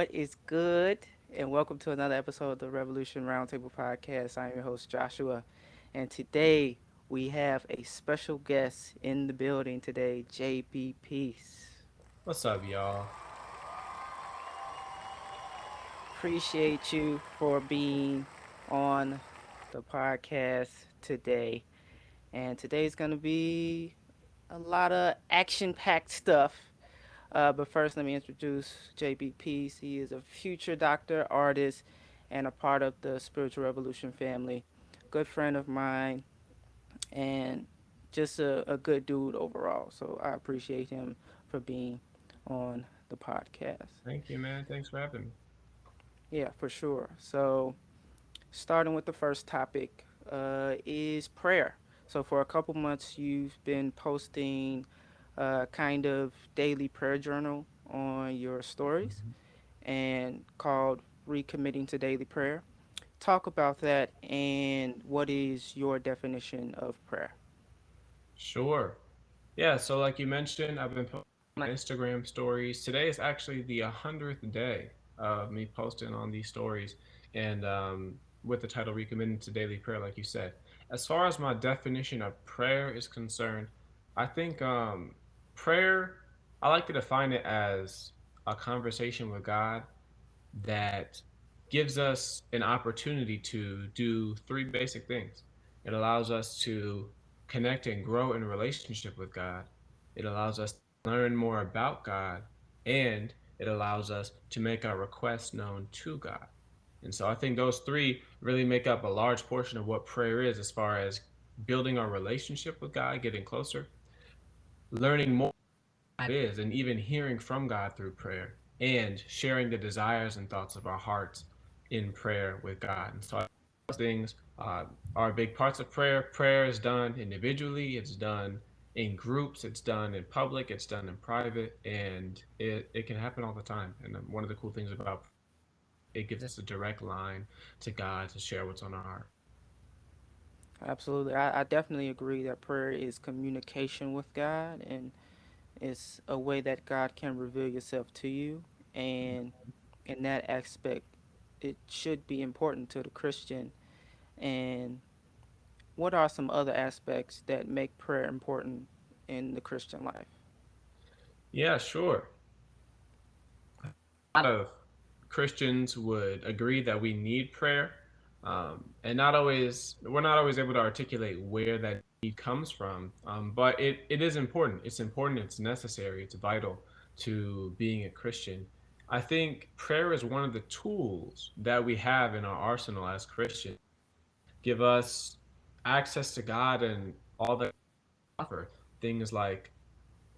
What is good? And welcome to another episode of the Revolution Roundtable podcast. I'm your host, Joshua. And today we have a special guest in the building today, JB Peace. What's up, y'all? Appreciate you for being on the podcast today. And today's going to be a lot of action packed stuff. But first, let me introduce JB Peace. He is a future doctor, artist, and a part of the Spiritual Revolution family. Good friend of mine, and just a good dude overall. So I appreciate him for being on the podcast. Thank you, man. Thanks for having me. Yeah, for sure. So, starting with the first topic is prayer. So, for a couple months, you've been posting kind of daily prayer journal on your stories Mhm. and called Recommitting to Daily Prayer. Talk about that and what is your definition of prayer? Sure. Yeah, so like you mentioned, I've been posting on my Instagram stories. Today is actually the 100th day of me posting on these stories and with the title Recommitting to Daily Prayer, like you said. As far as my definition of prayer is concerned, I think prayer, I like to define it as a conversation with God that gives us an opportunity to do three basic things. It allows us to connect and grow in relationship with God. It allows us to learn more about God, and it allows us to make our requests known to God. And so I think those three really make up a large portion of what prayer is as far as building our relationship with God, getting closer, learning more God is, and even hearing from God through prayer, and sharing the desires and thoughts of our hearts in prayer with God. And so those things are big parts of prayer. Prayer is done individually, it's done in groups, it's done in public, it's done in private, and it can happen all the time. And one of the cool things about it gives us a direct line to God to share what's on our heart. Absolutely. I definitely agree that prayer is communication with God and it's a way that God can reveal yourself to you. And in that aspect, it should be important to the Christian. And what are some other aspects that make prayer important in the Christian life? Yeah, sure. A lot of Christians would agree that we need prayer, and not always we're not always able to articulate where that need comes from. But it is important. It's important. It's necessary. It's vital to being a Christian. I think prayer is one of the tools that we have in our arsenal as Christians. Give us access to God and all that we offer. Things like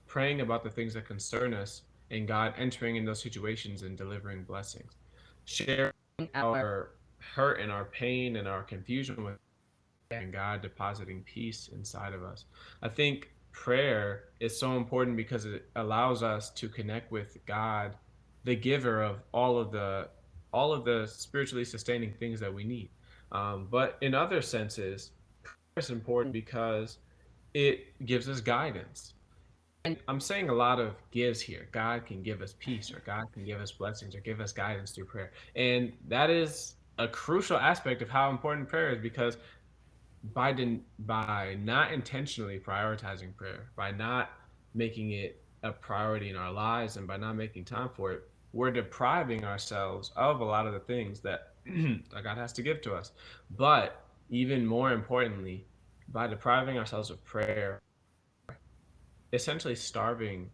praying about the things that concern us, and God entering in those situations and delivering blessings. Sharing our hurt and our pain and our confusion with and God depositing peace inside of us. I think prayer is so important because it allows us to connect with God, the giver of all of the spiritually sustaining things that we need. But in other senses, it's important because it gives us guidance. I'm saying a lot of gives here. God can give us peace, or God can give us blessings, or give us guidance through prayer. And that is a crucial aspect of how important prayer is because by not intentionally prioritizing prayer, by not making it a priority in our lives, and by not making time for it, we're depriving ourselves of a lot of the things that that God has to give to us. But even more importantly, by depriving ourselves of prayer, essentially starving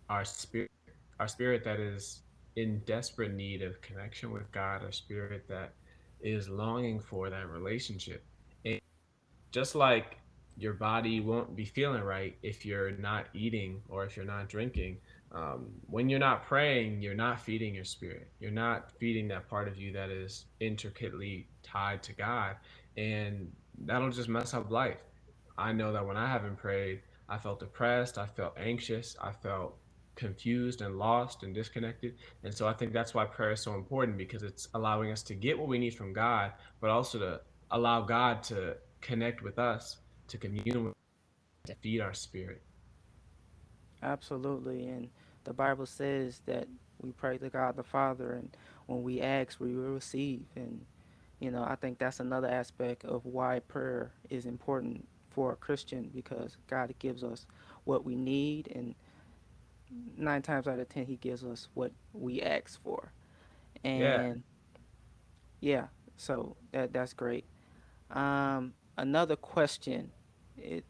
our spirit that is in desperate need of connection with God, our spirit that is longing for that relationship. And just like your body won't be feeling right if you're not eating or if you're not drinking, when you're not praying, you're not feeding your spirit. You're not feeding that part of you that is intricately tied to God. And that'll just mess up life. I know that when I haven't prayed, I felt depressed, I felt anxious, I felt confused and lost and disconnected. And so I think that's why prayer is so important because it's allowing us to get what we need from God, but also to allow God to connect with us, to commune with, to feed our spirit. Absolutely. And the Bible says that We pray to God the Father, and when we ask, we will receive. And I think that's another aspect of why prayer is important for a Christian, because God gives us what we need, and 9 times out of 10, He gives us what we ask for. Yeah. And yeah, so that's great. Another question. It,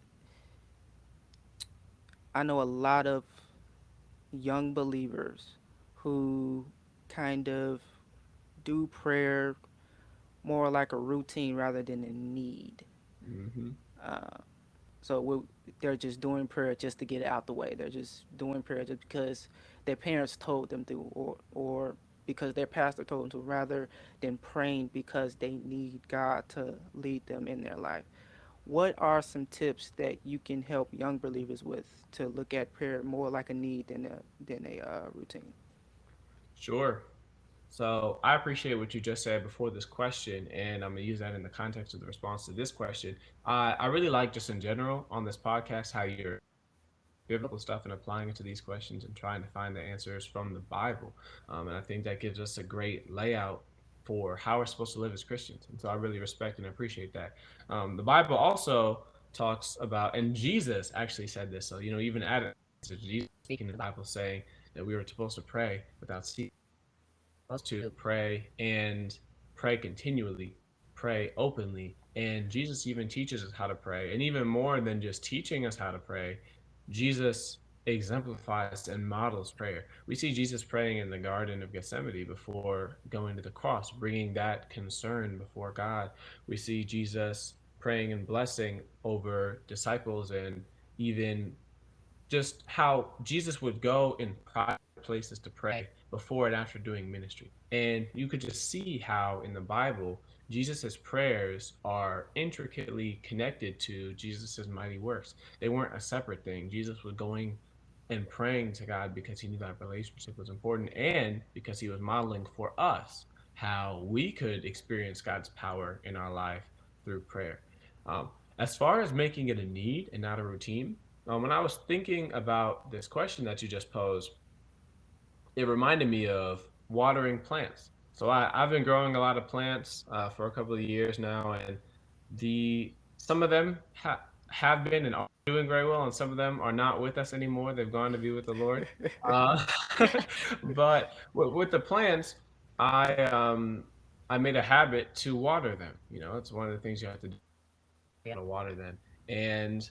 I know a lot of young believers who kind of do prayer more like a routine rather than a need. Hmm. Uh, so they're just doing prayer just to get it out the way. They're just doing prayer just because their parents told them to, or because their pastor told them to, rather than praying because they need God to lead them in their life. What are some tips that you can help young believers with to look at prayer more like a need than a routine? Sure. So I appreciate what you just said before this question, and I'm gonna use that in the context of the response to this question. I really like just in general on this podcast how you're biblical stuff and applying it to these questions and trying to find the answers from the Bible. And I think that gives us a great layout for how we're supposed to live as Christians. And so I really respect and appreciate that. The Bible also talks about, and Jesus actually said this. So, even at Jesus speaking in the Bible saying that we were supposed to pray without ceasing, to pray and pray continually, pray openly. And Jesus even teaches us how to pray. And even more than just teaching us how to pray, Jesus exemplifies and models prayer. We see Jesus praying in the Garden of Gethsemane before going to the cross, bringing that concern before God. We see Jesus praying and blessing over disciples, and even just how Jesus would go in private places to pray before and after doing ministry. And you could just see how in the Bible, Jesus's prayers are intricately connected to Jesus's mighty works. They weren't a separate thing. Jesus was going and praying to God because he knew that relationship was important, and because he was modeling for us how we could experience God's power in our life through prayer. Um, as far as making it a need and not a routine, when I was thinking about this question that you just posed, it reminded me of watering plants. So I've been growing a lot of plants for a couple of years now, and some of them have been and are doing very well, and some of them are not with us anymore. They've gone to be with the Lord. Uh, but with the plants, I um, I made a habit to water them. It's one of the things you have to do to water them, and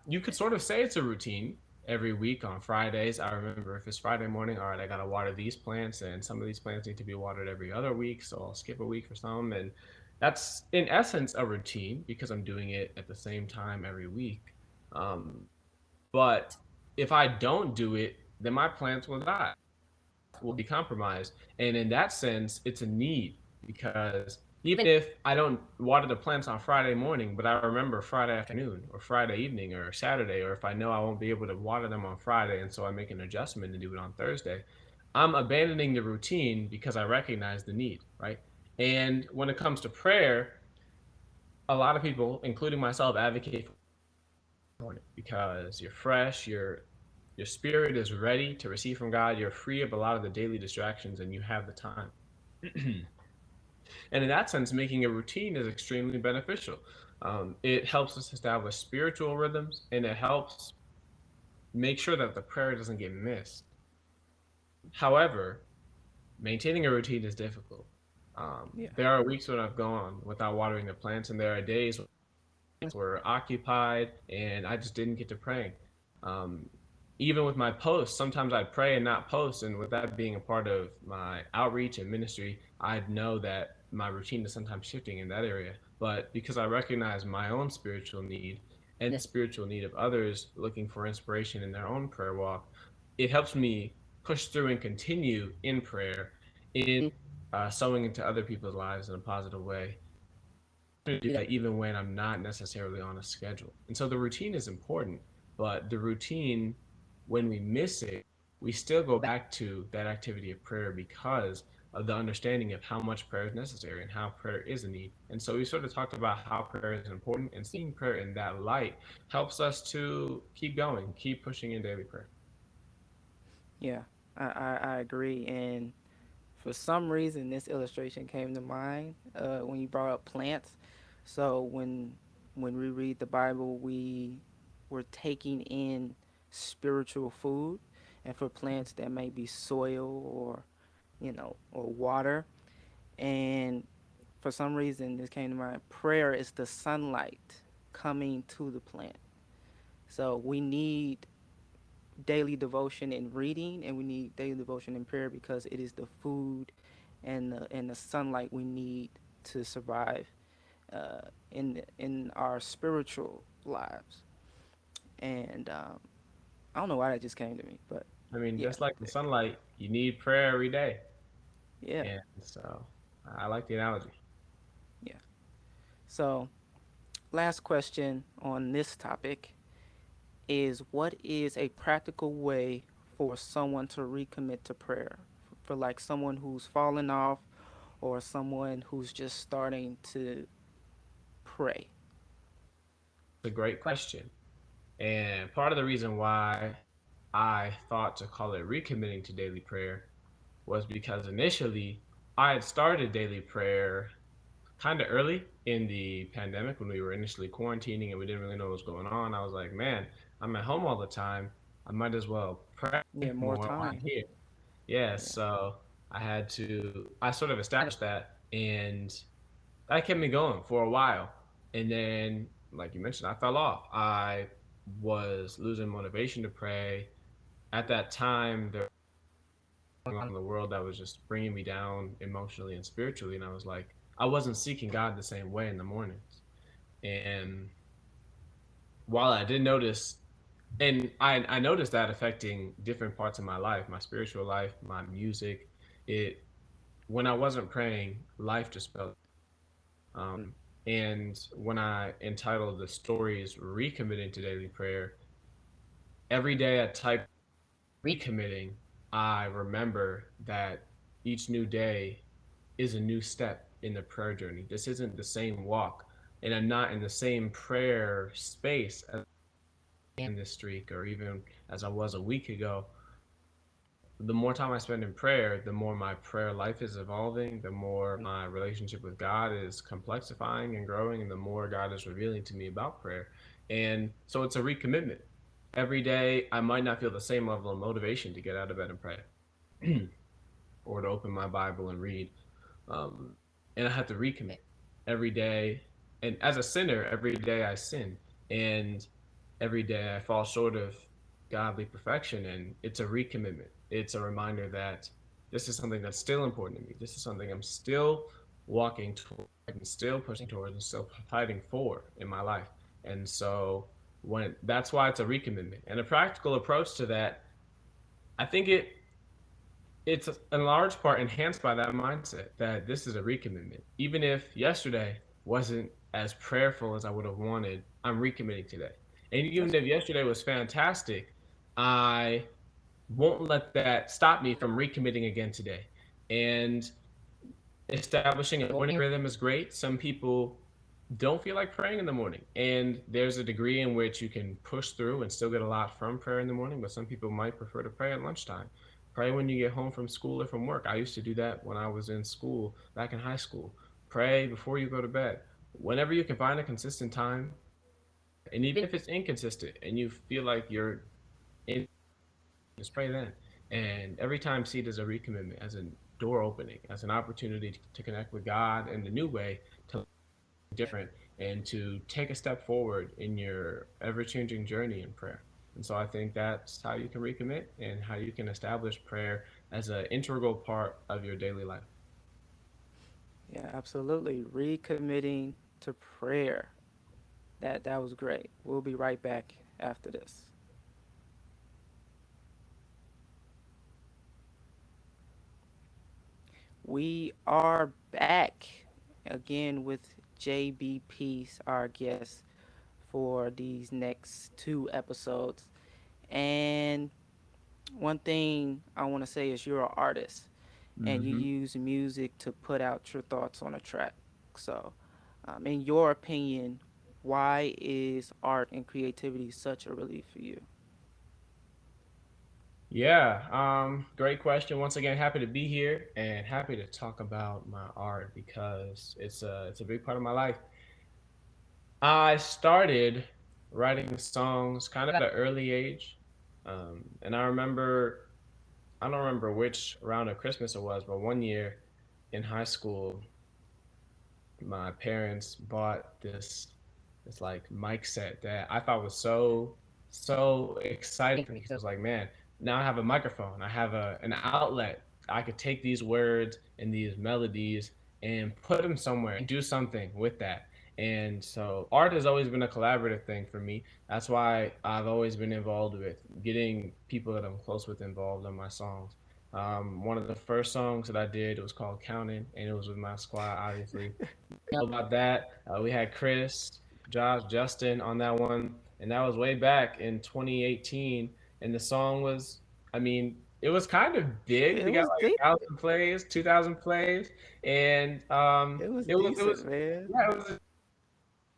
you could sort of say it's a routine every week on Fridays. I remember if it's Friday morning, all right, I got to water these plants, and some of these plants need to be watered every other week. So I'll skip a week for some. And that's in essence a routine because I'm doing it at the same time every week. Um, but if I don't do it, then my plants will die, will be compromised. And in that sense, it's a need because even if I don't water the plants on Friday morning, but I remember Friday afternoon or Friday evening or Saturday, or if I know I won't be able to water them on Friday and so I make an adjustment and do it on Thursday, I'm abandoning the routine because I recognize the need, right? And when it comes to prayer, a lot of people, including myself, advocate for morning because you're fresh, your spirit is ready to receive from God, you're free of a lot of the daily distractions, and you have the time. And in that sense, making a routine is extremely beneficial. It helps us establish spiritual rhythms, and it helps make sure that the prayer doesn't get missed. However, maintaining a routine is difficult. Yeah. There are weeks when I've gone without watering the plants, and there are days were occupied and I just didn't get to praying. Um, Even with my posts, sometimes I'd pray and not post. And with that being a part of my outreach and ministry, I'd know that my routine is sometimes shifting in that area. But because I recognize my own spiritual need and the spiritual need of others looking for inspiration in their own prayer walk, it helps me push through and continue in prayer, in sowing into other people's lives in a positive way, to do that even when I'm not necessarily on a schedule. And so the routine is important, but the routine, when we miss it, we still go back to that activity of prayer because of the understanding of how much prayer is necessary and how prayer is a need. And so we sort of talked about how prayer is important, and seeing prayer in that light helps us to keep going, keep pushing in daily prayer. Yeah, I agree. And for some reason, this illustration came to mind when you brought up plants. So when we read the Bible, we're taking in spiritual food, and for plants that may be soil or or water. And for some reason, this came to mind. Prayer is the sunlight coming to the plant. So we need daily devotion in reading, and we need daily devotion in prayer because it is the food and the sunlight we need to survive in our spiritual lives. And I don't know why that just came to me, but I mean, yeah, just like the sunlight, you need prayer every day. yeah, And so I like the analogy. yeah. So last question on this topic is, what is a practical way for someone to recommit to prayer? For like someone who's fallen off or someone who's just starting to pray. It's a great question. And part of the reason why I thought to call it recommitting to daily prayer was because initially I had started daily prayer kind of early in the pandemic when we were initially quarantining and we didn't really know what was going on. I was like, man, I'm at home all the time. I might as well pray Yeah, more more while I'm time. here. Yeah, Yeah. so I sort of established that, and that kept me going for a while. And then, like you mentioned, I fell off. I was losing motivation to pray. At that time, there was going on in the world that was just bringing me down emotionally and spiritually. And I was like, I wasn't seeking God the same way in the mornings. And while I did notice, and I noticed that affecting different parts of my life, my spiritual life, my music, it, when I wasn't praying, life just felt. And when I entitled the stories Recommitting to Daily Prayer, every day I type recommitting, I remember that each new day is a new step in the prayer journey. This isn't the same walk, and I'm not in the same prayer space as in this streak or even as I was a week ago. The more time I spend in prayer, the more my prayer life is evolving, the more my relationship with God is complexifying and growing, and the more God is revealing to me about prayer. And so it's a recommitment. Every day, I might not feel the same level of motivation to get out of bed and pray or to open my Bible and read. Um, and I have to recommit every day. And as a sinner, every day I sin, and every day I fall short of godly perfection. And it's a recommitment. It's a reminder that this is something that's still important to me. This is something I'm still walking toward, and still pushing towards, and still fighting for in my life. And so when that's why it's a recommitment and a practical approach to that. I think it's in large part enhanced by that mindset that this is a recommitment. Even if yesterday wasn't as prayerful as I would have wanted, I'm recommitting today. And even That's if yesterday was fantastic, I won't let that stop me from recommitting again today. And establishing a morning rhythm is great. Some people don't feel like praying in the morning. And there's a degree in which you can push through and still get a lot from prayer in the morning, but some people might prefer to pray at lunchtime. Pray when you get home from school or from work. I used to do that when I was in school, back in high school. Pray before you go to bed. Whenever you can find a consistent time, and even if it's inconsistent and you feel like you're in, just pray then. And every time see it as a recommitment, as a door opening, as an opportunity to connect with God in the new way, to different, and to take a step forward in your ever changing journey in prayer. And so I think that's how you can recommit and how you can establish prayer as an integral part of your daily life. Yeah, absolutely. Recommitting to prayer. That was great. We'll be right back after this. We are back again with JBP, our guest for these next two episodes. And one thing I want to say is you're an artist and you Mm-hmm. use music to put out your thoughts on a track. So, in your opinion, why is art and creativity such a relief for you? Yeah, great question. Once again, happy to be here and happy to talk about my art because it's a big part of my life. I started writing songs kind of at an early age, and I don't remember which round of Christmas it was, but one year in high school, my parents bought this like mic set that I thought was so exciting for me because I was like, man, now I have a microphone. I have an outlet. I could take these words and these melodies and put them somewhere and do something with that. And so art has always been a collaborative thing for me. That's why I've always been involved with getting people that I'm close with involved in my songs. One of the first songs that I did was called Counting, and it was with my squad, obviously about that. We had Chris, Josh, Justin on that one, and that was way back in 2018. And the song was, I mean, it was kind of big. It We got was like deep. 1,000 plays, 2,000 plays, and It was it was decent, man. yeah, it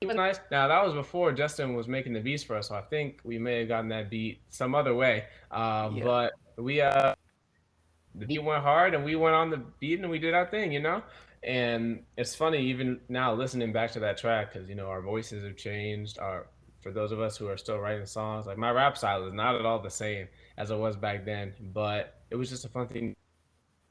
was nice. Now that was before Justin was making the beats for us, so I think we may have gotten that beat some other way. Yeah. But we the beat went hard and we went on the beat and we did our thing, you know? And it's funny even now listening back to that track because, our voices have changed. For those of us who are still writing songs, like my rap style is not at all the same as it was back then, but it was just a fun thing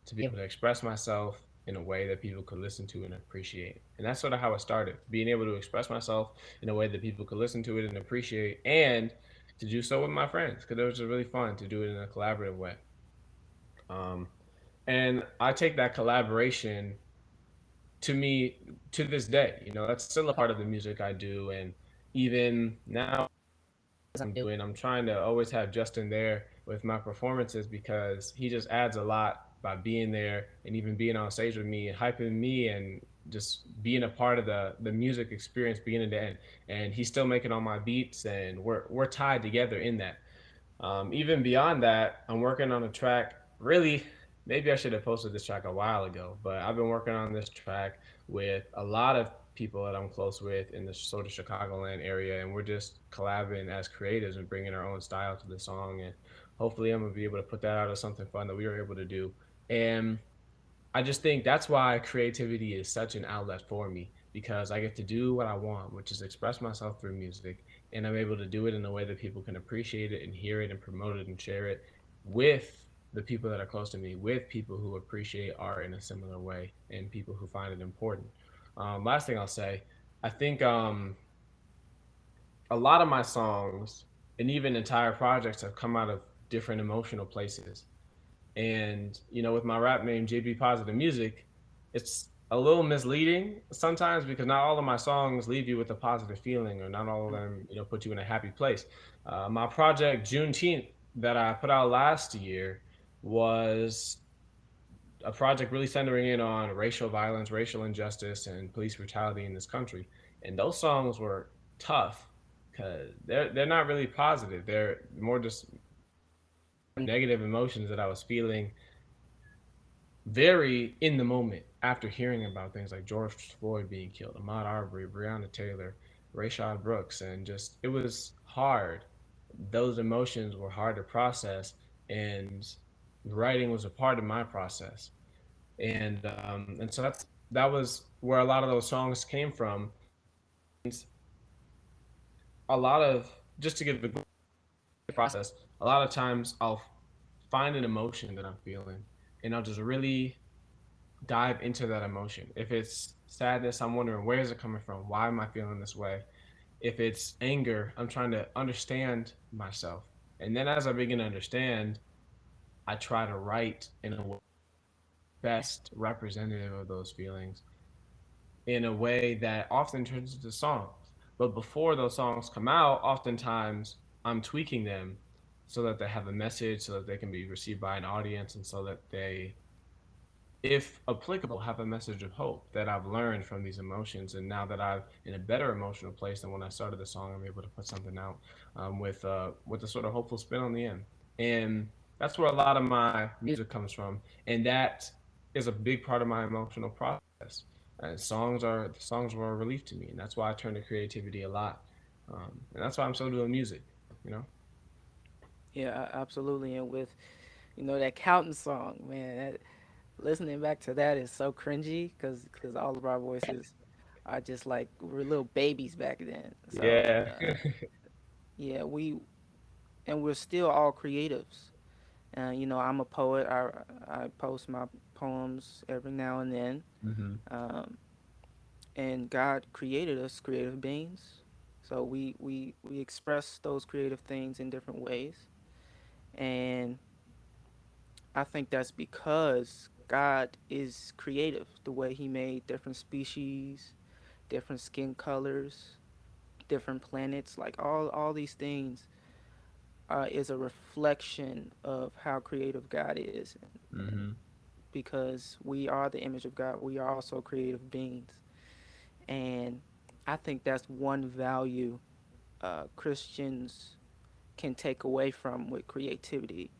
to be able to express myself in a way that people could listen to and appreciate. And that's sort of how it started, being able to express myself in a way that people could listen to it and appreciate, and to do so with my friends because it was just really fun to do it in a collaborative way. Um, and I take that collaboration to me to this day. That's still a part of the music I do, and even now as I'm doing, I'm trying to always have Justin there with my performances because he just adds a lot by being there and even being on stage with me and hyping me and just being a part of the music experience beginning to end. And he's still making all my beats, and we're tied together in that. Even beyond that, I'm working on a track. Really, maybe I should have posted this track a while ago, but I've been working on this track with a lot of people that I'm close with in the sort of Chicagoland area, and we're just collabing as creatives and bringing our own style to the song. And hopefully, I'm gonna be able to put that out as something fun that we were able to do. And I just think that's why creativity is such an outlet for me because I get to do what I want, which is express myself through music, and I'm able to do it in a way that people can appreciate it and hear it and promote it and share it with the people that are close to me, with people who appreciate art in a similar way and people who find it important. Last thing I'll say, I think a lot of my songs and even entire projects have come out of different emotional places. And with my rap name JB Positive Music, it's a little misleading sometimes because not all of my songs leave you with a positive feeling, or not all of them put you in a happy place. My project Juneteenth that I put out last year was a project really centering in on racial violence, racial injustice, and police brutality in this country. And those songs were tough because they're not really positive. They're more just negative emotions that I was feeling very in the moment after hearing about things like George Floyd being killed, Ahmaud Arbery, Breonna Taylor, Rayshard Brooks, and just it was hard. Those emotions were hard to process, and writing was a part of my process. And so that was where a lot of those songs came from. And a lot of just to give the process, a lot of times I'll find an emotion that I'm feeling, and I'll just really dive into that emotion. If it's sadness, I'm wondering where is it coming from? Why am I feeling this way? If it's anger, I'm trying to understand myself. And then as I begin to understand, I try to write in a way best representative of those feelings in a way that often turns into songs. But before those songs come out, oftentimes I'm tweaking them so that they have a message, so that they can be received by an audience, and so that they, if applicable, have a message of hope that I've learned from these emotions. And now that I'm in a better emotional place than when I started the song, I'm able to put something out with a sort of hopeful spin on the end. And that's where a lot of my music comes from, and that is a big part of my emotional process. And songs were a relief to me, and that's why I turn to creativity a lot. And that's why I'm still doing music. You know. Yeah, absolutely. And with that counting song, man, listening back to that is so cringy because all of our voices are just like we're little babies back then. So Yeah. yeah, we're still all creatives. I'm a poet. I post my poems every now and then. Hmm. Um, and God created us creative beings. So we express those creative things in different ways. And I think that's because God is creative. The way He made different species, different skin colors, different planets, like all these things is a reflection of how creative God is. And Hmm. because we are the image of God, we are also creative beings. And I think that's one value Christians can take away from with creativity.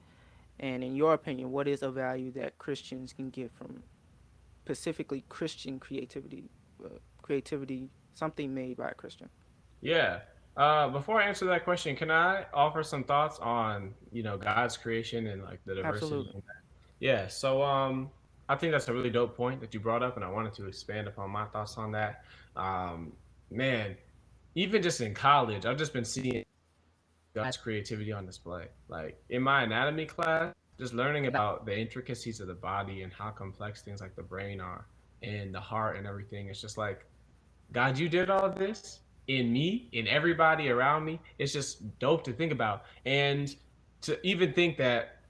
And in your opinion, what is a value that Christians can get from specifically Christian creativity? Creativity, something made by a Christian. Yeah. Before I answer that question, can I offer some thoughts on, God's creation and like the diversity Absolutely. in that? Yeah. So I think that's a really dope point that you brought up, and I wanted to expand upon my thoughts on that. Um, Man, even just in college, I've just been seeing God's creativity on display. Like in my anatomy class, just learning about the intricacies of the body and how complex things like the brain are and the heart and everything. It's just like, God, you did all of this in me, in everybody around me. It's just dope to think about. And to even think that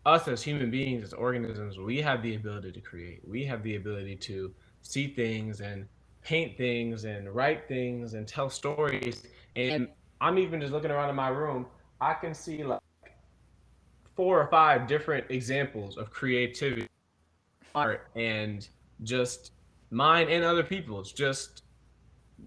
us as human beings, as organisms, we have the ability to create. We have the ability to see things and paint things and write things and tell stories. And I'm even just looking around in my room, I can see like 4 or 5 different examples of creativity, art, and just mine and other people's, just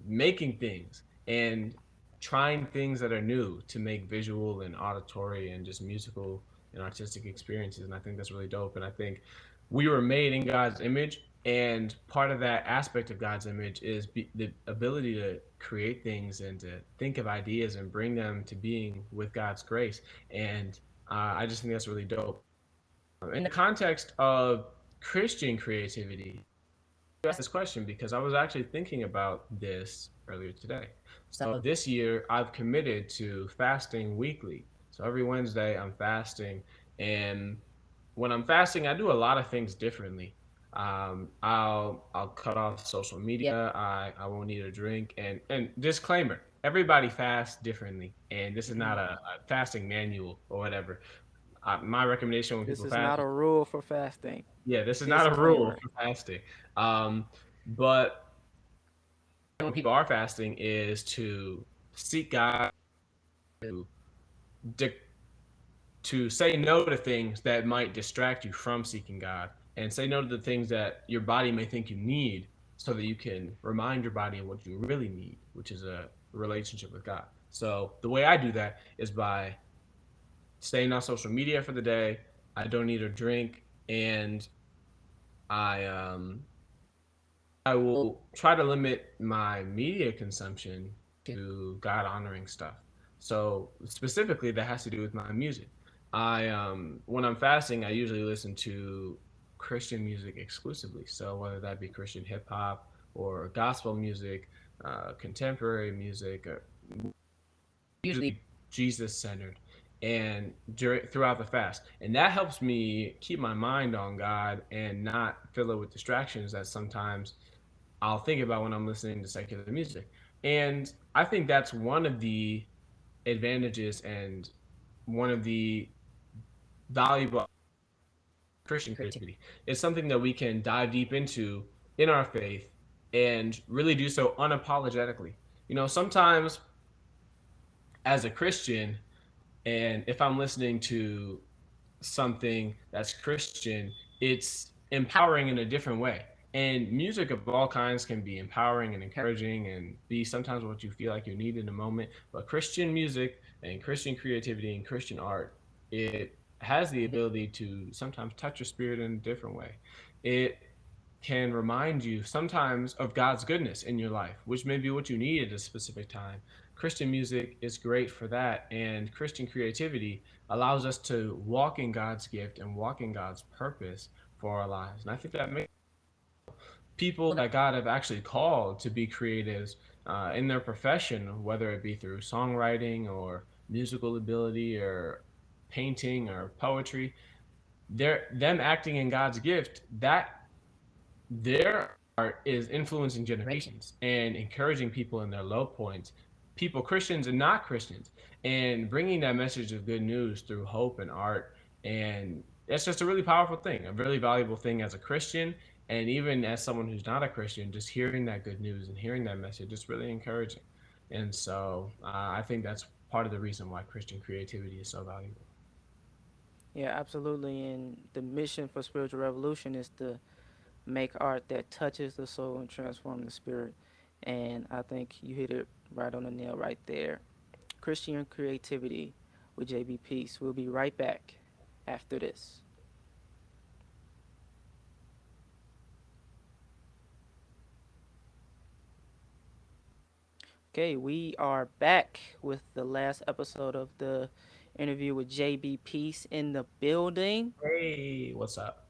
making things and trying things that are new to make visual and auditory and just musical and artistic experiences. And I think that's really dope. And I think we were made in God's image. And part of that aspect of God's image is the ability to create things and to think of ideas and bring them to being with God's grace. And I just think that's really dope. In the context of Christian creativity, you asked this question because I was actually thinking about this earlier today. So this year I've committed to fasting weekly. So every Wednesday I'm fasting, and when I'm fasting, I do a lot of things differently. I'll cut off social media. I won't eat or drink. And disclaimer: everybody fasts differently, and this is not Mhm. a fasting manual or whatever. My recommendation when This people is fast, not a rule for fasting. yeah, this is not a rule Disclaimer. for fasting. But when people are fasting is to seek God, to to say no to things that might distract you from seeking God, and say no to the things that your body may think you need, so that you can remind your body of what you really need, which is a relationship with God. So the way I do that is by staying on social media for the day. I don't eat or drink, and I I will try to limit my media consumption to God honoring stuff. So specifically, that has to do with my music. When I'm fasting, I usually listen to Christian music exclusively. So whether that be Christian hip hop or gospel music, contemporary music, usually Jesus centered, and throughout the fast, and that helps me keep my mind on God and not fill it with distractions that sometimes I'll think about when I'm listening to secular music. And I think that's one of the advantages and one of the valuable Christian creativity. It's something that we can dive deep into in our faith and really do so unapologetically. Sometimes as a Christian, and if I'm listening to something that's Christian, it's empowering in a different way. And music of all kinds can be empowering and encouraging and be sometimes what you feel like you need in a moment. But Christian music and Christian creativity and Christian art, it has the ability to sometimes touch your spirit in a different way. It can remind you sometimes of God's goodness in your life, which may be what you need at a specific time. Christian music is great for that, and Christian creativity allows us to walk in God's gift and walk in God's purpose for our lives. And I think that makes people that God have actually called to be creatives in their profession, whether it be through songwriting or musical ability or painting or poetry, they're them acting in God's gift, that their art is influencing generations and encouraging people in their low points, people, Christians and not Christians, and bringing that message of good news through hope and art. And it's just a really powerful thing, a really valuable thing as a Christian. And even as someone who's not a Christian, just hearing that good news and hearing that message is really encouraging. And so I think that's part of the reason why Christian creativity is so valuable. Yeah, absolutely. And the mission for spiritual revolution is to make art that touches the soul and transform the spirit. And I think you hit it right on the nail right there. Christian creativity with JB Peace. We'll be right back after this. Okay, we are back with the last episode of the interview with JB Peace in the building. Hey, what's up?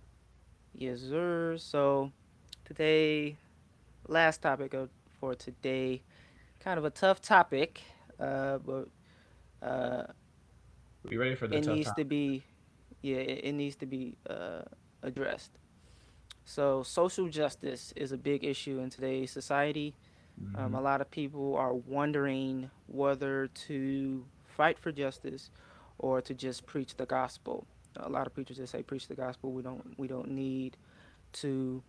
Yes, sir. So today, last topic for today, kind of a tough topic, but uh, We ready for the it tough needs time? to be, yeah, it needs to be addressed. So social justice is a big issue in today's society. A Hmm. lot of people are wondering whether to fight for justice or to just preach the gospel. A lot of preachers just say preach the gospel. We don't need to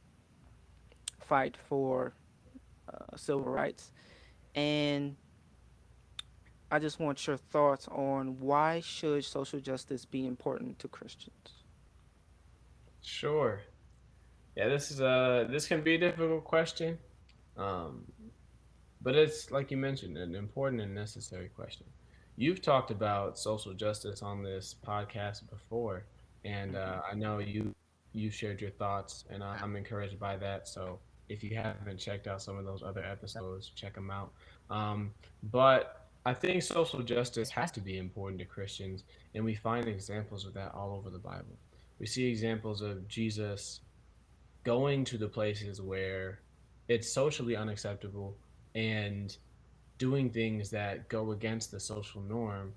fight for civil rights. And I just want your thoughts on why should social justice be important to Christians? Sure. Yeah, this can be a difficult question, um, but it's like you mentioned, an important and necessary question. You've talked about social justice on this podcast before, and Hmm. I know you shared your thoughts, and I'm encouraged by that. So if you haven't checked out some of those other episodes, check them out. But I think social justice has to be important to Christians, and we find examples of that all over the Bible. We see examples of Jesus going to the places where it's socially unacceptable and doing things that go against the social norm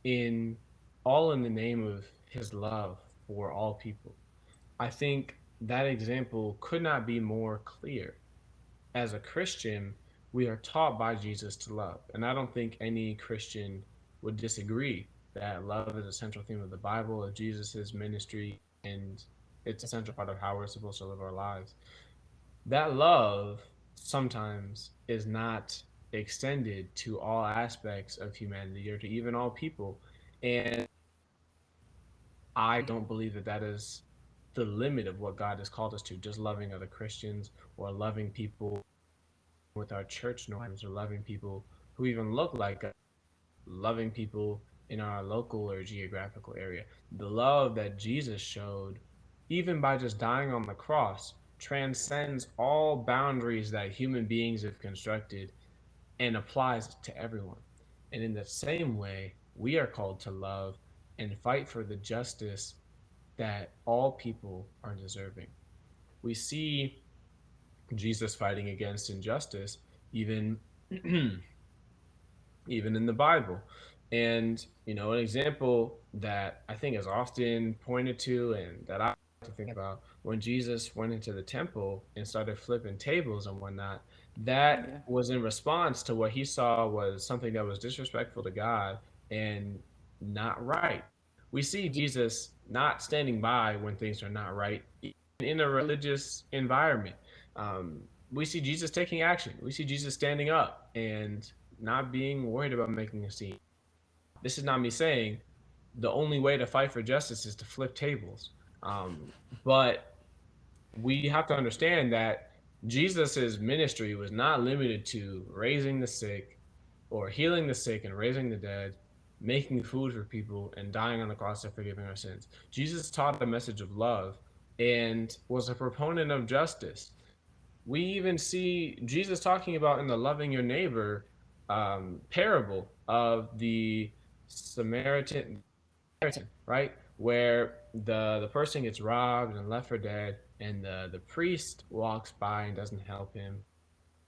in all in the name of his love for all people. I think that example could not be more clear. As a Christian, we are taught by Jesus to love. And I don't think any Christian would disagree that love is a central theme of the Bible, of Jesus' ministry, and it's a central part of how we're supposed to live our lives. That love sometimes is not extended to all aspects of humanity or to even all people. And I don't believe that that is the limit of what God has called us to, just loving other Christians or loving people with our church norms or loving people who even look like us, loving people in our local or geographical area. The love that Jesus showed, even by just dying on the cross, transcends all boundaries that human beings have constructed and applies to everyone. And in the same way, we are called to love and fight for the justice that all people are deserving. We see Jesus fighting against injustice even even in the Bible. And, an example that I think is often pointed to and that I like to think about when Jesus went into the temple and started flipping tables and whatnot, that Yeah. was in response to what he saw was something that was disrespectful to God and not right. We see Jesus not standing by when things are not right in a religious environment. Um, we see Jesus taking action. We see Jesus standing up and not being worried about making a scene. This is not me saying the only way to fight for justice is to flip tables. But we have to understand that Jesus's ministry was not limited to raising the sick or healing the sick and raising the dead, making food for people and dying on the cross and forgiving our sins. Jesus taught a message of love and was a proponent of justice. We even see Jesus talking about in the loving your neighbor. parable of the Samaritan, right? Where the person gets robbed and left for dead, and the priest walks by and doesn't help him,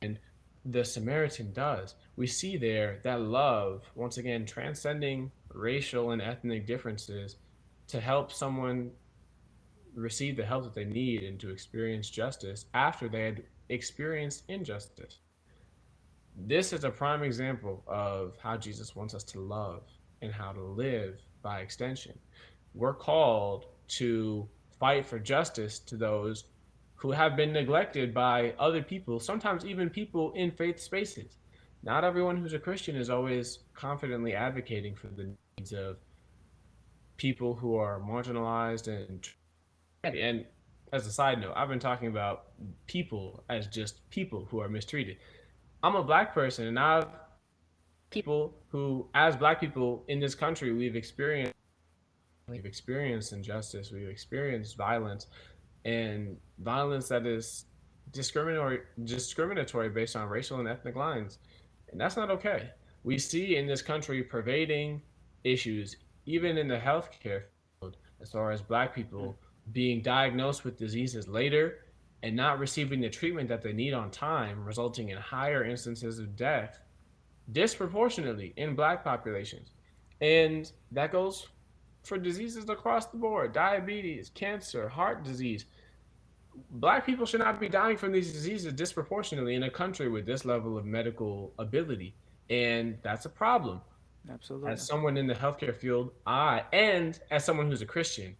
and the Samaritan does. We see there that love, once again, transcending racial and ethnic differences to help someone receive the help that they need and to experience justice after they had experienced injustice. This is a prime example of how Jesus wants us to love and how to live by extension. We're called to fight for justice to those who have been neglected by other people, sometimes even people in faith spaces. Not everyone who's a Christian is always confidently advocating for the needs of people who are marginalized and and as a side note, I've been talking about people as just people who are mistreated. I'm a black person, and I've people who, as black people in this country, we've experienced injustice, we've experienced violence, and violence that is discriminatory based on racial and ethnic lines, and that's not okay. We see in this country pervading issues, even in the healthcare field, as far as black Mm. people being diagnosed with diseases later and not receiving the treatment that they need on time, resulting in higher instances of death disproportionately in black populations. And that goes for diseases across the board: diabetes, cancer, heart disease. Black people should not be dying from these diseases disproportionately in a country with this level of medical ability. And that's a problem. As Absolutely. someone in the healthcare field, and as someone who's a Christian,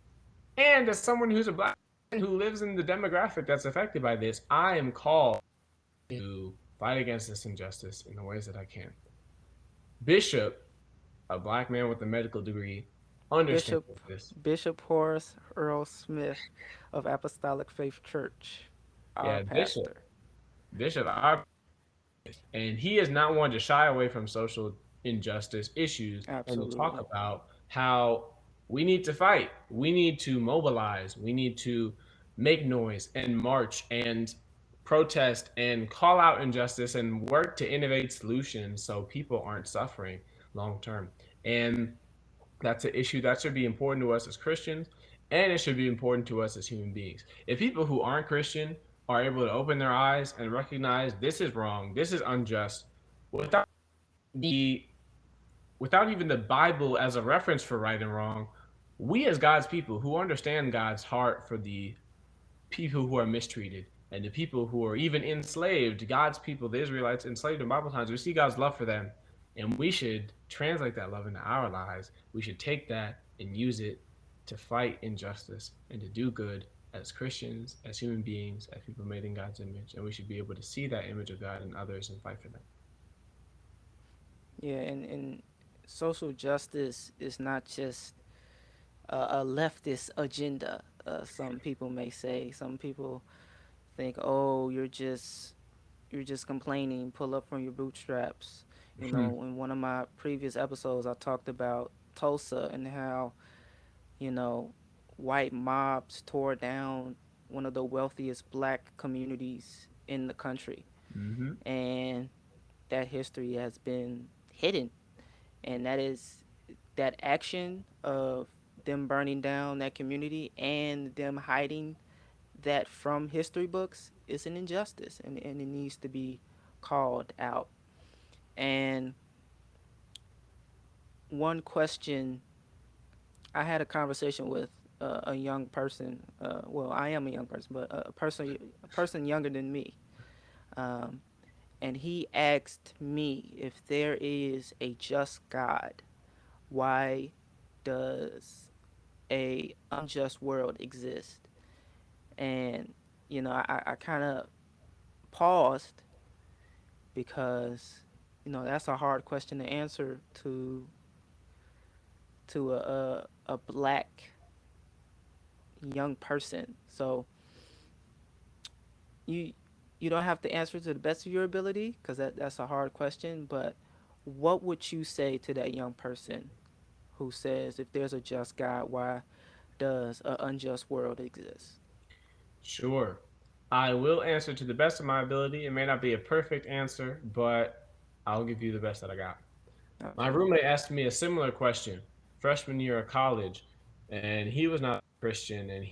and as someone who's a black person who lives in the demographic that's affected by this, I am called to fight against this injustice in the ways that I can. Bishop, a black man with a medical degree, understands Bishop this. Bishop Horace Earl Smith of Apostolic Faith Church, our Yeah, pastor. Bishop, and he is not one to shy away from social injustice issues and to talk Absolutely. about how we need to fight, we need to mobilize, we need to make noise and march and protest and call out injustice and work to innovate solutions so people aren't suffering long term. And that's an issue that should be important to us as Christians, and it should be important to us as human beings. If people who aren't Christian are able to open their eyes and recognize this is wrong, this is unjust, without the without even the Bible as a reference for right and wrong, we as God's people who understand God's heart for the people who are mistreated and the people who are even enslaved, God's people, the Israelites enslaved in Bible times, we see God's love for them. And we should translate that love into our lives. We should take that and use it to fight injustice and to do good as Christians, as human beings, as people made in God's image. And we should be able to see that image of God in others and fight for them. Yeah, and social justice is not just a leftist agenda. Some people may say. Some people think, "Oh, you're just complaining. Pull up from your bootstraps." You know, in one of my previous episodes, I talked about Tulsa and how, you know, white mobs tore down one of the wealthiest black communities in the country, Mm-hmm. and that history has been hidden, and that action of them burning down that community and them hiding that from history books is an injustice, and it needs to be called out. And one question, I had a conversation with a young person. Well, I am a young person, but a person younger than me. Um, and he asked me, if there is a just God, why does a unjust world exist? And I kind of paused because that's a hard question to answer to a black young person. So you you don't have to answer to the best of your ability, because that's a hard question. But what would you say to that young person who says, if there's a just God, why does an unjust world exist? Sure. I will answer to the best of my ability. It may not be a perfect answer, but I'll give you the best that I got. My Okay. roommate asked me a similar question freshman year of college, and he was not a Christian, and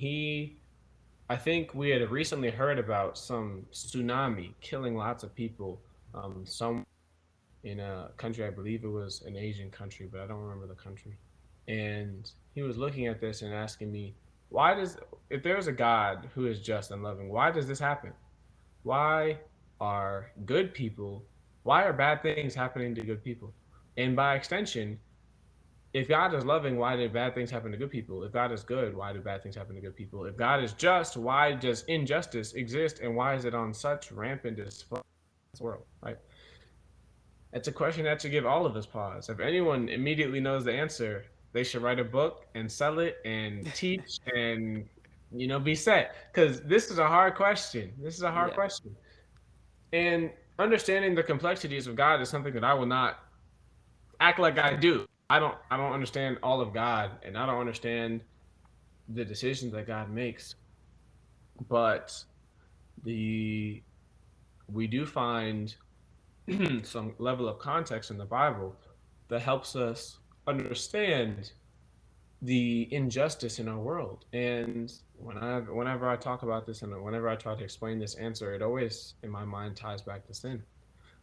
I think we had recently heard about some tsunami killing lots of people, some in a country, I believe it was an Asian country, but I don't remember the country. And he was looking at this and asking me, why does, if there is a God who is just and loving, why does this happen? Why are good people, why are bad things happening to good people? And by extension, if God is loving, why did bad things happen to good people? If God is good, why do bad things happen to good people? If God is just, why does injustice exist and why is it on such rampant display in this world? Right? It's a question that should give all of us pause. If anyone immediately knows the answer, they should write a book and sell it and teach and be set. Because this is a hard question. This is a hard Yeah. question. And understanding the complexities of God is something that I will not act like I do. I don't understand all of God and I don't understand the decisions that God makes. But the we do find some level of context in the Bible that helps us understand the injustice in our world. And whenever I talk about this and whenever I try to explain this answer, it always in my mind ties back to sin.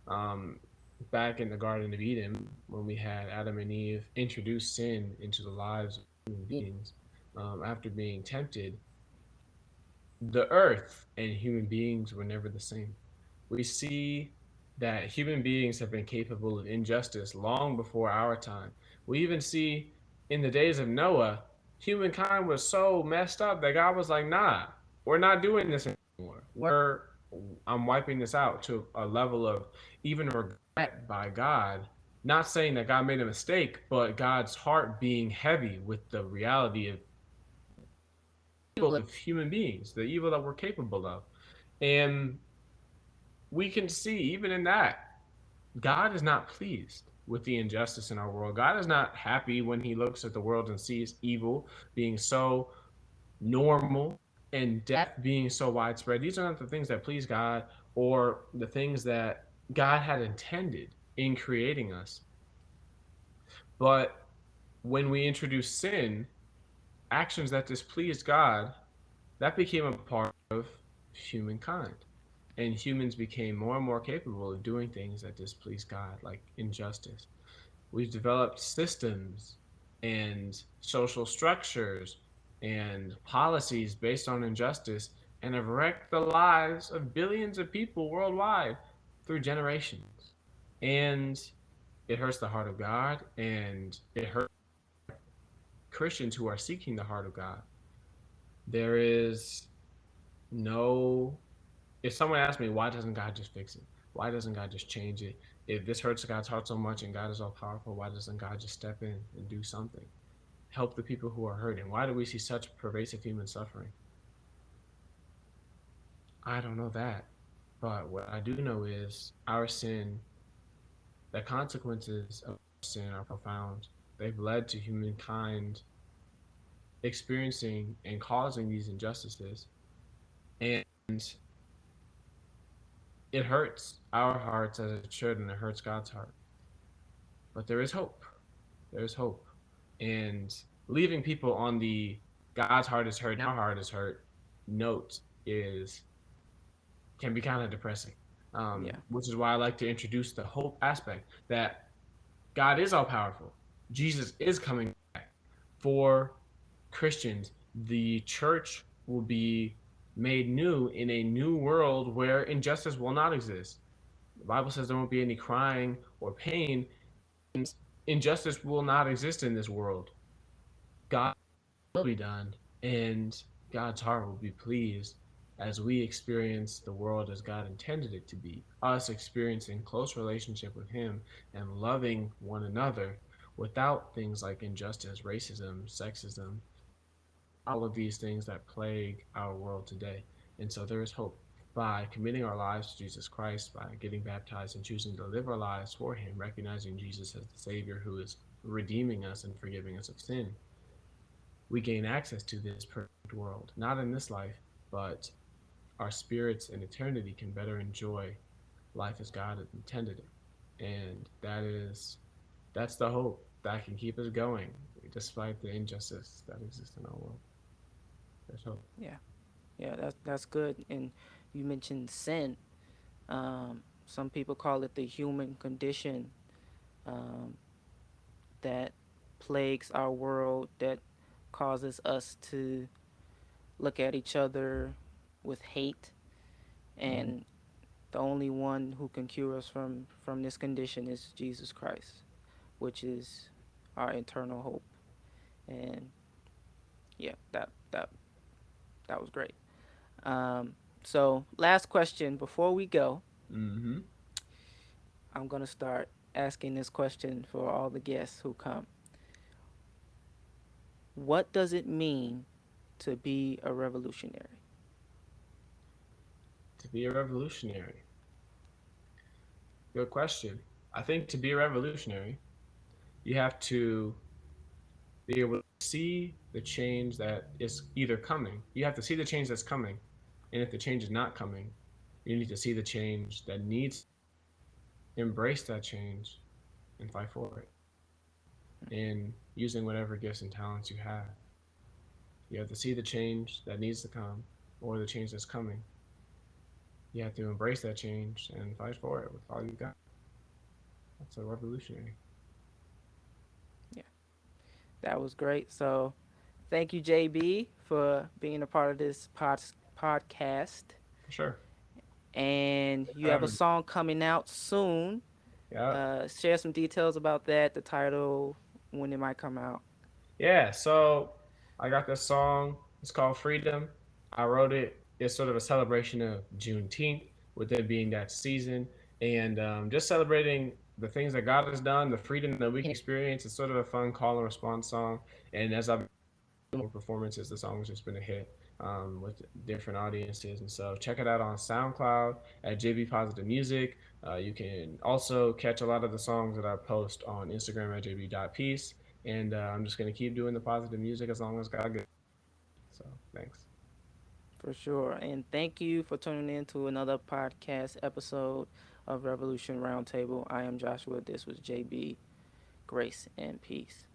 Um, Back in the Garden of Eden, when we had Adam and Eve introduce sin into the lives of human beings, after being tempted, the earth and human beings were never the same. We see that human beings have been capable of injustice long before our time. We even see in the days of Noah, humankind was so messed up that God was like, nah, we're not doing this anymore. I'm wiping this out to a level of even regret by God. Not saying that God made a mistake, but God's heart being heavy with the reality of evil of human beings, the evil that we're capable of. And we can see even in that God is not pleased with the injustice in our world. God is not happy when he looks at the world and sees evil being so normal and death being so widespread. These are not the things that please God or the things that God had intended in creating us. But when we introduce sin, actions that displeased God, that became a part of humankind. And humans became more and more capable of doing things that displease God, like injustice. We've developed systems and social structures and policies based on injustice and have wrecked the lives of billions of people worldwide through generations. And it hurts the heart of God and it hurts Christians who are seeking the heart of God. There is no if someone asks me why doesn't God just fix it? Why doesn't God just change it? If this hurts God's heart so much and God is all powerful, why doesn't God just step in and do something? Help the people who are hurting. Why do we see such pervasive human suffering? I don't know that. But what I do know is our sin, the consequences of sin are profound. They've led to humankind experiencing and causing these injustices. And it hurts our hearts as it should, and it hurts God's heart. But there is hope. There is hope. And leaving people on the God's heart is hurt, our heart is hurt note is can be kind of depressing. Yeah. Which is why I like to introduce the hope aspect that God is all powerful. Jesus is coming back for Christians. The church will be made new in a new world where injustice will not exist. The Bible says there won't be any crying or pain, and injustice will not exist in this world. God will be done, and God's heart will be pleased as we experience the world as God intended it to be. Us experiencing close relationship with Him and loving one another without things like injustice, racism, sexism, all of these things that plague our world today. And so there is hope. By committing our lives to Jesus Christ, by getting baptized and choosing to live our lives for Him, recognizing Jesus as the Savior who is redeeming us and forgiving us of sin, we gain access to this perfect world. Not in this life, but our spirits in eternity can better enjoy life as God intended it. and that's the hope that can keep us going despite the injustice that exists in our world. There's hope. Yeah, yeah, that's good. And you mentioned sin. Some people call it the human condition um, that plagues our world, that causes us to look at each other with hate. Mhm. And the only one who can cure us from this condition is Jesus Christ, which is our eternal hope. And yeah, that was great. So last question before we go, Mhm. I'm gonna start asking this question for all the guests who come. What does it mean to be a revolutionary? To be a revolutionary. Good question. I think to be a revolutionary, you have to be able to see the change that is either coming. You have to see the change that's coming. And if the change is not coming, you need to see the change that needs, embrace that change and fight for it. And using whatever gifts and talents you have. You have to see the change that needs to come or the change that's coming. You have to embrace that change and fight for it with all you got. That's a revolutionary. Yeah, that was great. So thank you, JB, for being a part of this podcast. For sure. And Thanks you for have a having me. song coming out soon. Yeah. Share some details about that, the title, when it might come out. Yeah. So I got this song. It's called Freedom. I wrote it. It's sort of a celebration of Juneteenth, with it being that season, and just celebrating the things that God has done, the freedom that we can experience. It's sort of a fun call and response song. And as I've performances, the song has just been a hit with different audiences. And so check it out on SoundCloud at JB Positive Music. You can also catch a lot of the songs that I post on Instagram at jb.peace. And I'm just going to keep doing the positive music as long as God gives. So thanks. For sure. And thank you for tuning in to another podcast episode of Revolution Roundtable. I am Joshua. This was JB. Grace and peace.